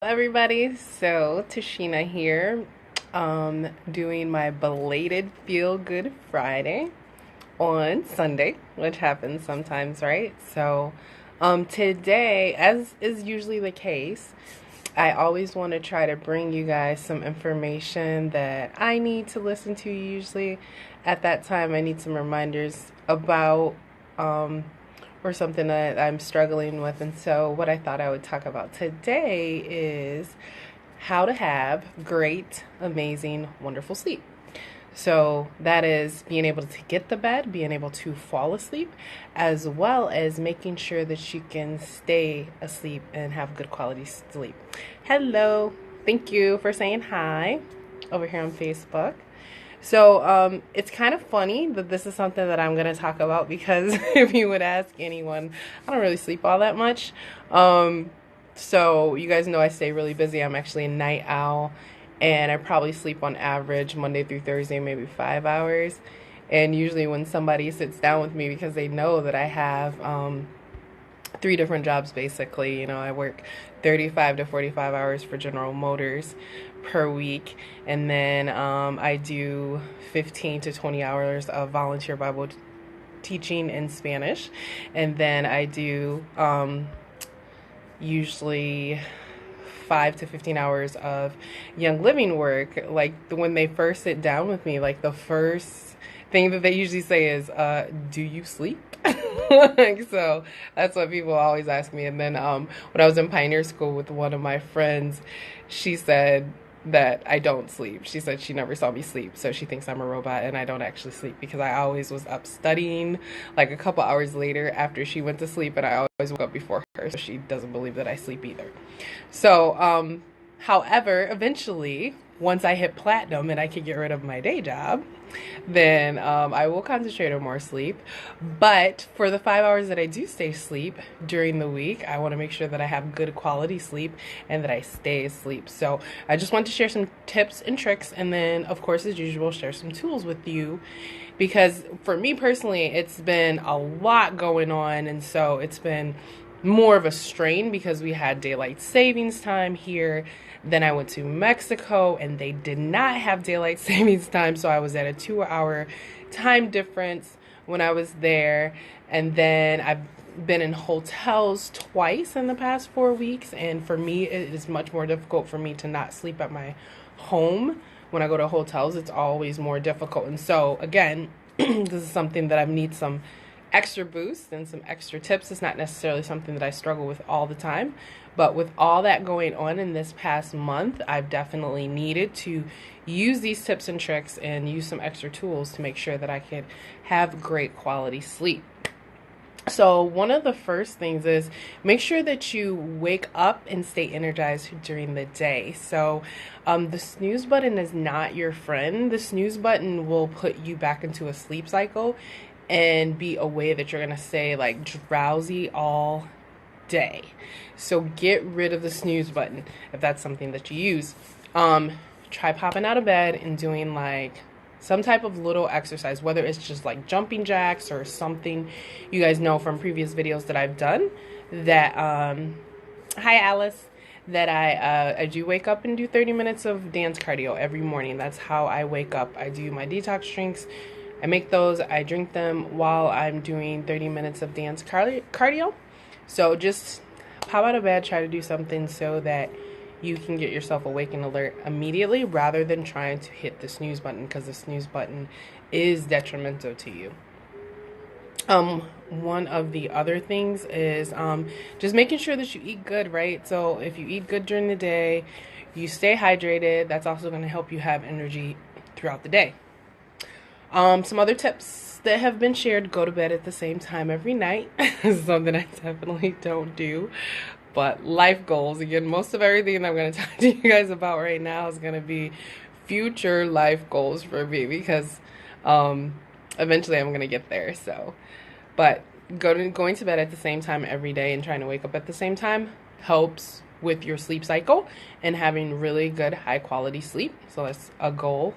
Everybody, so Tashina here, doing my belated Feel Good Friday on Sunday, which happens sometimes, right? So, today, as is usually the case, I always want to try to bring you guys some information that I need to listen to usually. At that time, I need some reminders about, or something that I'm struggling with. And so, what I thought I would talk about today is how to have great, amazing, wonderful sleep. So that is being able to get the bed, being able to fall asleep, as well as making sure that you can stay asleep and have good quality sleep. Hello. Thank you for saying hi over here on Facebook. So it's kind of funny that this is something that I'm going to talk about because if you would ask anyone, I don't really sleep all that much. So you guys know I stay really busy. I'm actually a night owl, and I probably sleep on average Monday through Thursday, maybe 5 hours. And usually when somebody sits down with me, because they know that I have three different jobs basically. I work 35 to 45 hours for General Motors per week, and then I do 15 to 20 hours of volunteer Bible teaching in Spanish, and then I do usually 5 to 15 hours of Young Living work. Like when they first sit down with me, like the first thing that they usually say is, do you sleep? Like, so that's what people always ask me. And then when I was in Pioneer School with one of my friends, she said that I don't sleep. She said she never saw me sleep, so she thinks I'm a robot and I don't actually sleep because I always was up studying like a couple hours later after she went to sleep, and I always woke up before her, so she doesn't believe that I sleep either. So, however, eventually, once I hit platinum and I can get rid of my day job, then I will concentrate on more sleep. But for the 5 hours that I do stay asleep during the week, I want to make sure that I have good quality sleep and that I stay asleep. So I just want to share some tips and tricks, and then, of course, as usual, share some tools with you. Because for me personally, it's been a lot going on, and so it's been more of a strain because we had daylight savings time here. Then I went to Mexico and they did not have daylight savings time, so I was at a 2 hour time difference when I was there. And then I've been in hotels twice in the past 4 weeks, and for me it is much more difficult for me to not sleep at my home. When I go to hotels, it's always more difficult. And so again, this is something that I need some extra boost and some extra tips. It's not necessarily something that I struggle with all the time, but with all that going on in this past month, I've definitely needed to use these tips and tricks and use some extra tools to make sure that I can have great quality sleep. So one of the first things is make sure that you wake up and stay energized during the day. So the snooze button is not your friend. The snooze button will put you back into a sleep cycle and be a way that you're going to stay like drowsy all day. So get rid of the snooze button if that's something that you use. Try popping out of bed and doing like some type of little exercise, whether it's just like jumping jacks or something. You guys know from previous videos that I've done that, hi Alice, that I do wake up and do 30 minutes of dance cardio every morning. That's how I wake up. I do my detox drinks. I make those, I drink them while I'm doing 30 minutes of dance cardio. So just pop out of bed, try to do something so that you can get yourself awake and alert immediately rather than trying to hit the snooze button, because the snooze button is detrimental to you. One of the other things is just making sure that you eat good, right? So if you eat good during the day, you stay hydrated, that's also going to help you have energy throughout the day. Some other tips that have been shared: go to bed at the same time every night. This is something I definitely don't do. But life goals, again, most of everything I'm going to talk to you guys about right now is going to be future life goals for me, because eventually I'm going to get there. So, but going to bed at the same time every day and trying to wake up at the same time helps with your sleep cycle and having really good high quality sleep. So that's a goal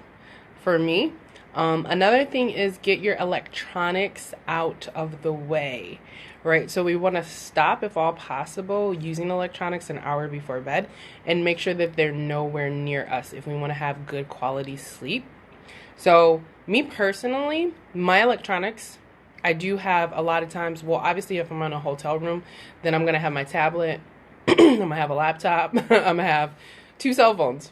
for me. Another thing is get your electronics out of the way, right? So we want to stop, if all possible, using electronics an hour before bed and make sure that they're nowhere near us if we want to have good quality sleep. So me personally, my electronics, I do have a lot of times, well, obviously if I'm in a hotel room, then I'm going to have my tablet, I'm going to have a laptop, I'm going to have 2 cell phones.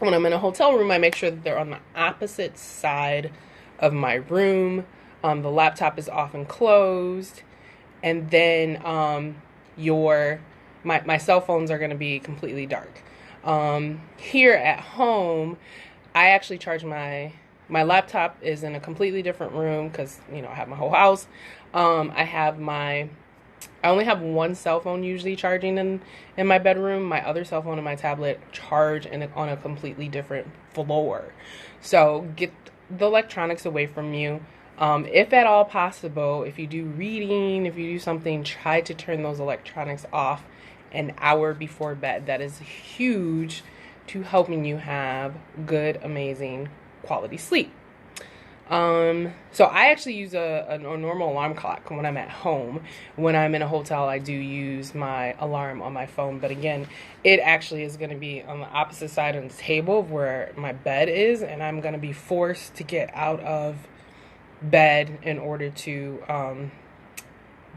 When I'm in a hotel room, I make sure that they're on the opposite side of my room. The laptop is often closed, and then my cell phones are going to be completely dark. Here at home, I actually charge my laptop is in a completely different room because I have my whole house. I only have one cell phone usually charging in my bedroom. My other cell phone and my tablet charge on a completely different floor. So get the electronics away from you. If at all possible, if you do reading, if you do something, try to turn those electronics off an hour before bed. That is huge to helping you have good, amazing quality sleep. So I actually use a normal alarm clock when I'm at home. When I'm in a hotel, I do use my alarm on my phone. But again, it actually is going to be on the opposite side of the table of where my bed is. And I'm going to be forced to get out of bed in order to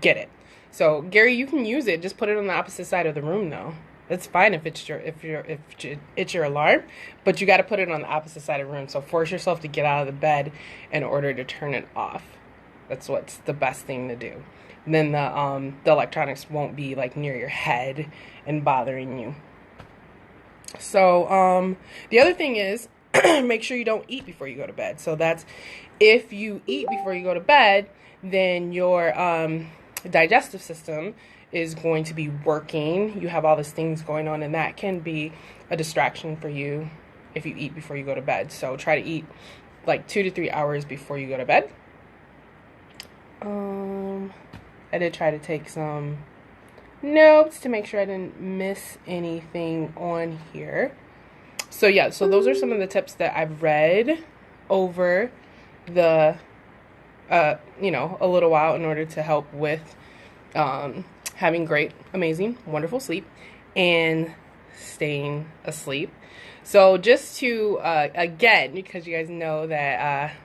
get it. So Gary, you can use it. Just put it on the opposite side of the room though. It's fine if it's your alarm, but you got to put it on the opposite side of the room. So force yourself to get out of the bed in order to turn it off. That's what's the best thing to do. And then the electronics won't be like near your head and bothering you. So the other thing is make sure you don't eat before you go to bed. So that's if you eat before you go to bed, then your digestive system is going to be working. You have all these things going on, and that can be a distraction for you if you eat before you go to bed. So try to eat like 2 to 3 hours before you go to bed. I did try to take some notes to make sure I didn't miss anything on here. So yeah, so those are some of the tips that I've read over the a little while in order to help with having great, amazing, wonderful sleep and staying asleep. So just to, again, because you guys know that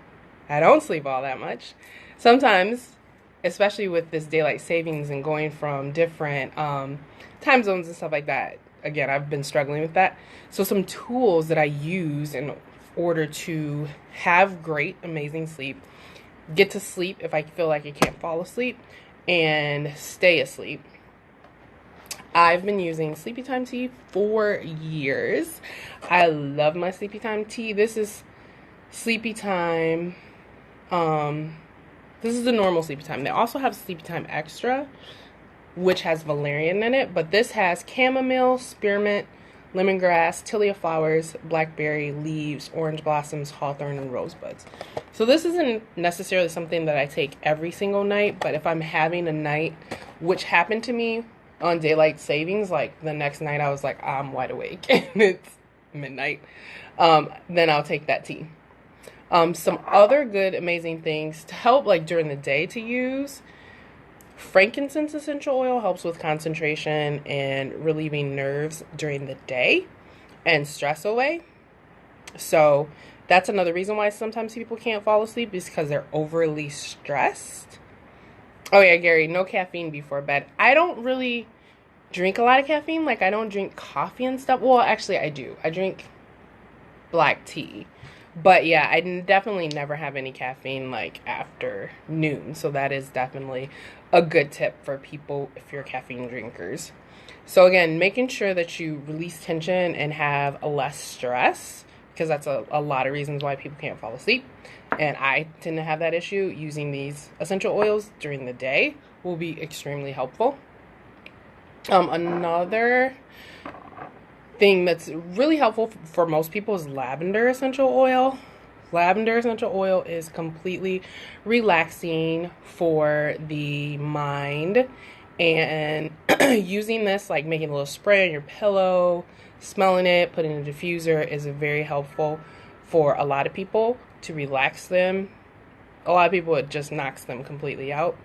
I don't sleep all that much, sometimes, especially with this daylight savings and going from different time zones and stuff like that, again, I've been struggling with that. So some tools that I use in order to have great, amazing sleep, get to sleep if I feel like I can't fall asleep, and stay asleep. I've been using Sleepy Time tea for years. I love my Sleepy Time tea. This is Sleepy Time. This is the normal Sleepy Time. They also have Sleepy Time Extra, which has valerian in it, but this has chamomile, spearmint, lemongrass, tilia flowers, blackberry leaves, orange blossoms, hawthorn, and rosebuds. So this isn't necessarily something that I take every single night, but if I'm having a night, which happened to me on daylight savings, like the next night I was like, I'm wide awake and it's midnight, then I'll take that tea. Some other good, amazing things to help like during the day to use. Frankincense essential oil helps with concentration and relieving nerves during the day and stress away. So that's another reason why sometimes people can't fall asleep, is because they're overly stressed. Oh yeah, Gary, no caffeine before bed. I don't really drink a lot of caffeine. Like, I don't drink coffee and stuff. Well, actually, I do. I drink black tea. But yeah, I definitely never have any caffeine like after noon. So that is definitely a good tip for people if you're caffeine drinkers. So again, making sure that you release tension and have less stress, because that's a lot of reasons why people can't fall asleep. And I tend to have that issue. Using these essential oils during the day will be extremely helpful. Another thing that's really helpful for most people is lavender essential oil. Lavender essential oil is completely relaxing for the mind, and using this, like making a little spray on your pillow, smelling it, putting in a diffuser, is very helpful for a lot of people to relax them. A lot of people, it just knocks them completely out.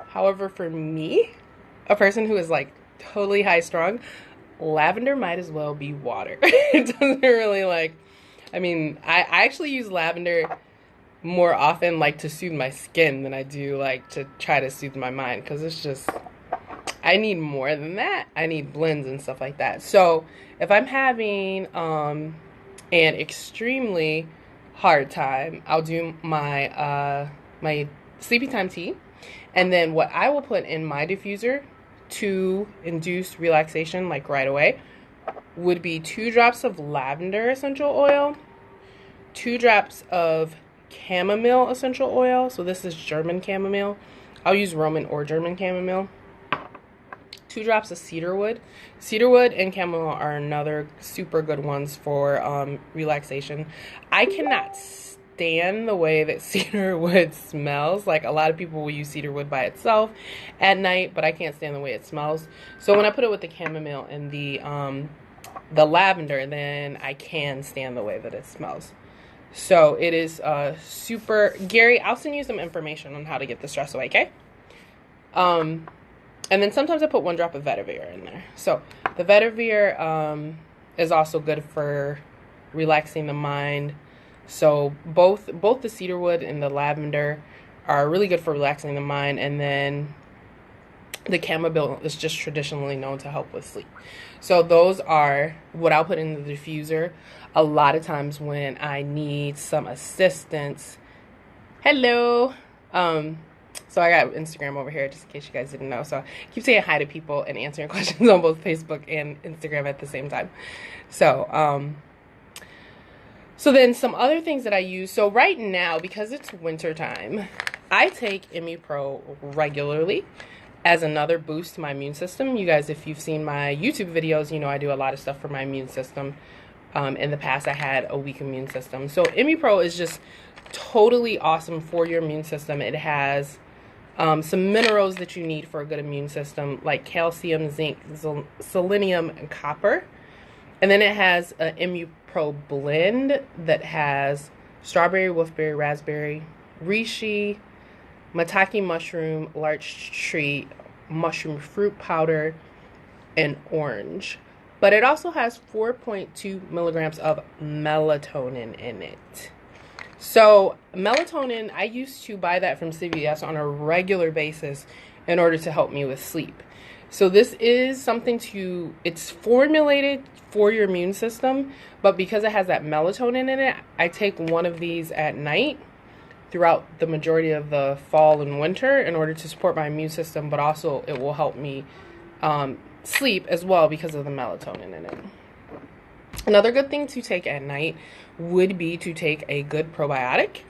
However, for me, a person who is like totally high strung, lavender might as well be water. It doesn't really like, I mean, I actually use lavender more often like to soothe my skin than I do like to try to soothe my mind, because it's just, I need more than that. I need blends and stuff like that. So if I'm having an extremely hard time, I'll do my my sleepy time tea, and then what I will put in my diffuser to induce relaxation like right away would be 2 drops of lavender essential oil, 2 drops of chamomile essential oil. So this is German chamomile. I'll use Roman or German chamomile. 2 drops of cedarwood. Cedarwood and chamomile are another super good ones for relaxation. I cannot stand the way that cedarwood smells. Like, a lot of people will use cedarwood by itself at night, but I can't stand the way it smells. So when I put it with the chamomile and the lavender, then I can stand the way that it smells. So it is super. Gary, I'll send you some information on how to get the stress away, okay? And then sometimes I put 1 drop of vetiver in there. So the vetiver is also good for relaxing the mind. So both the cedarwood and the lavender are really good for relaxing the mind. And then the chamomile is just traditionally known to help with sleep. So those are what I'll put in the diffuser a lot of times when I need some assistance. Hello. So I got Instagram over here, just in case you guys didn't know. So I keep saying hi to people and answering questions on both Facebook and Instagram at the same time. So, so then some other things that I use. So right now, because it's winter time, I take ImmuPro regularly as another boost to my immune system. You guys, if you've seen my YouTube videos, you know I do a lot of stuff for my immune system. In the past, I had a weak immune system. So ImmuPro is just totally awesome for your immune system. It has some minerals that you need for a good immune system, like calcium, zinc, selenium, and copper. And then it has an ImmuPro blend that has strawberry, wolfberry, raspberry, reishi, maitake mushroom, larch tree, mushroom fruit powder, and orange. But it also has 4.2 milligrams of melatonin in it. So melatonin, I used to buy that from CVS on a regular basis in order to help me with sleep. So this is something it's formulated for your immune system, but because it has that melatonin in it, I take one of these at night throughout the majority of the fall and winter in order to support my immune system, but also it will help me sleep as well because of the melatonin in it. Another good thing to take at night would be to take a good probiotic.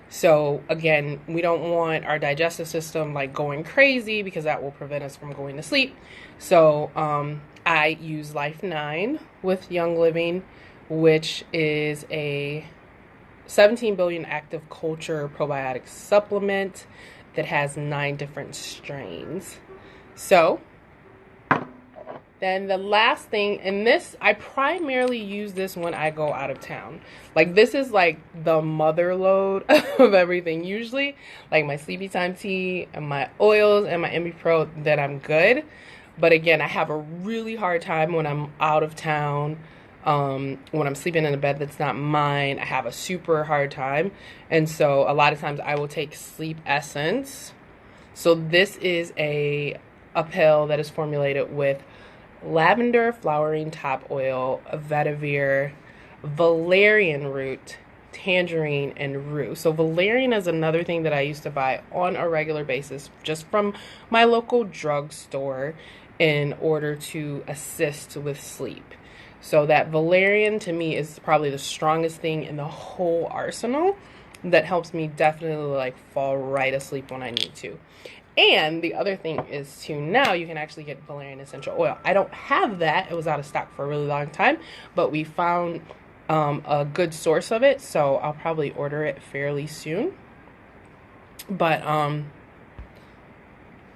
So again, we don't want our digestive system like going crazy because that will prevent us from going to sleep. So I use Life 9 with Young Living, which is a 17 billion active culture probiotic supplement that has 9 different strains. So then the last thing, and this, I primarily use this when I go out of town. Like, this is like the mother load of everything. Usually, like my sleepy time tea and my oils and my ImmuPro, that I'm good. But again, I have a really hard time when I'm out of town. When I'm sleeping in a bed that's not mine, I have a super hard time. And so a lot of times I will take Sleep Essence. So this is a pill that is formulated with lavender flowering top oil, vetiver, valerian root, tangerine, and rue. So valerian is another thing that I used to buy on a regular basis just from my local drugstore in order to assist with sleep. So that valerian to me is probably the strongest thing in the whole arsenal that helps me definitely like fall right asleep when I need to. And the other thing is now you can actually get valerian essential oil. I don't have that. It was out of stock for a really long time, but we found a good source of it, so I'll probably order it fairly soon. But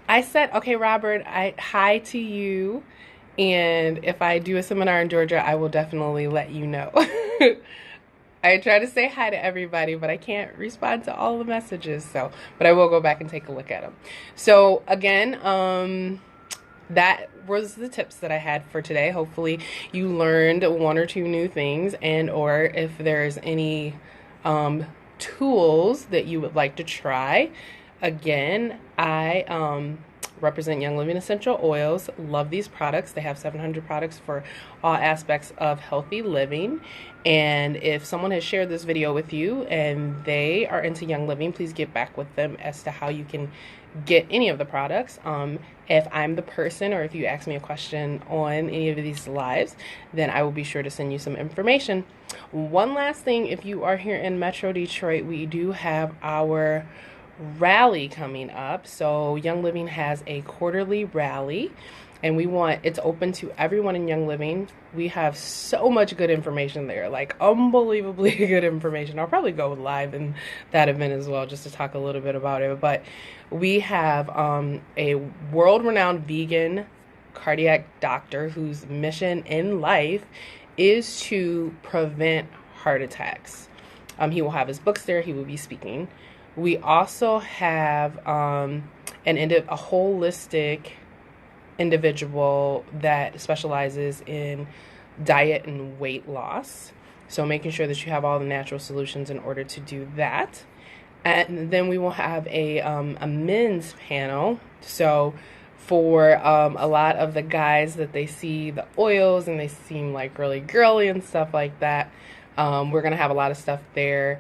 I said, okay, Robert, hi to you, and if I do a seminar in Georgia, I will definitely let you know. I try to say hi to everybody, but I can't respond to all the messages. So, but I will go back and take a look at them. So again, that was the tips that I had for today. Hopefully you learned one or two new things, and or if there's any tools that you would like to try. Again, I represent Young Living Essential Oils. Love these products. They have 700 products for all aspects of healthy living. And if someone has shared this video with you and they are into Young Living, please get back with them as to how you can get any of the products. If I'm the person, or if you ask me a question on any of these lives, then I will be sure to send you some information. One last thing, if you are here in Metro Detroit, we do have our rally coming up. So Young Living has a quarterly rally, and it's open to everyone in Young Living. We have so much good information there, like unbelievably good information. I'll probably go live in that event as well, just to talk a little bit about it. But we have a world-renowned vegan cardiac doctor whose mission in life is to prevent heart attacks. He will have his books there. He will be speaking. We also have a holistic individual that specializes in diet and weight loss. So making sure that you have all the natural solutions in order to do that. And then we will have a men's panel. So for a lot of the guys that they see the oils and they seem like really girly and stuff like that, we're going to have a lot of stuff there,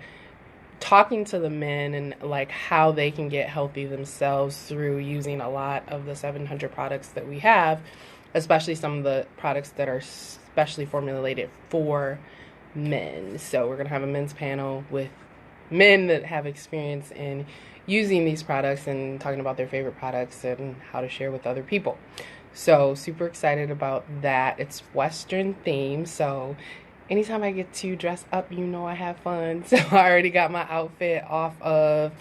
talking to the men and like how they can get healthy themselves through using a lot of the 700 products that we have, especially some of the products that are specially formulated for men. So we're going to have a men's panel with men that have experience in using these products and talking about their favorite products and how to share with other people. So super excited about that. It's Western themed, so anytime I get to dress up, you know I have fun. So I already got my outfit off of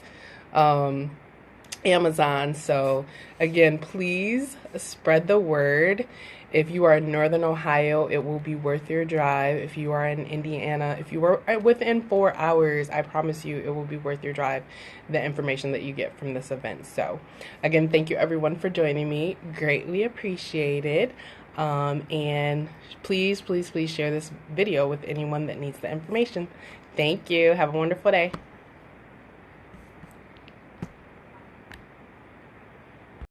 Amazon. So again, please spread the word. If you are in Northern Ohio, it will be worth your drive. If you are in Indiana, if you are within 4 hours, I promise you it will be worth your drive, the information that you get from this event. So again, thank you everyone for joining me. Greatly appreciated. And please, please, please share this video with anyone that needs the information. Thank you. Have a wonderful day.